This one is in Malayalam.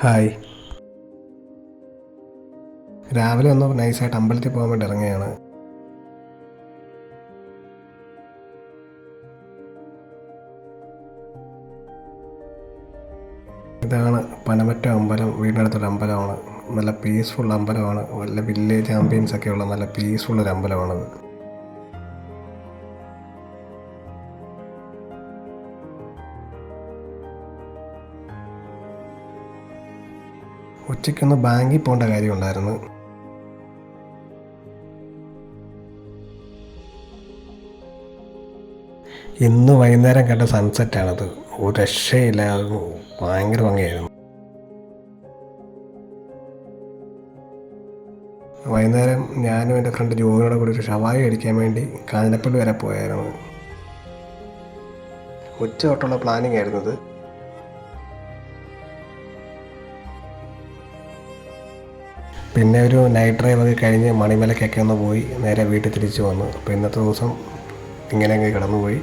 ഹായ്. രാവിലെ ഒന്ന് നൈസായിട്ട് അമ്പലത്തിൽ പോകാൻ വേണ്ടി ഇറങ്ങിയാണ്. ഇതാണ് പനമറ്റം അമ്പലം. വീടിനടുത്തൊരു അമ്പലമാണ്. നല്ല പീസ്ഫുൾ അമ്പലമാണ്. നല്ല വില്ലേജ് ആംബിയൻസ് ഒക്കെയുള്ള നല്ല പീസ്ഫുൾ ഒരു അമ്പലമാണത്. ഉച്ചയ്ക്കൊന്ന് ബാങ്കിൽ പോകേണ്ട കാര്യമുണ്ടായിരുന്നു. ഇന്ന് വൈകുന്നേരം കണ്ട സൺസെറ്റാണത്. ഒരു രക്ഷയില്ല. അത് ഭയങ്കര ഭംഗിയായിരുന്നു. വൈകുന്നേരം ഞാനും എൻ്റെ ഫ്രണ്ട് ജോയിനോടെ കൂടി ഒരു ഷവായി അടിക്കാൻ വേണ്ടി കാഞ്ഞിരപ്പള്ളി വരെ പോയായിരുന്നു. ഉച്ച തൊട്ടുള്ള പ്ലാനിങ് ആയിരുന്നത്. പിന്നെ ഒരു നൈറ്റ് ഡ്രൈവ് ഒക്കെ കഴിഞ്ഞ് മണിമലയ്ക്കൊക്കെ ഒന്ന് പോയി നേരെ വീട്ടിൽ തിരിച്ചു വന്നു. അപ്പോൾ ഇന്നത്തെ ദിവസം ഇങ്ങനെ അങ്ങ് കടന്നുപോയി.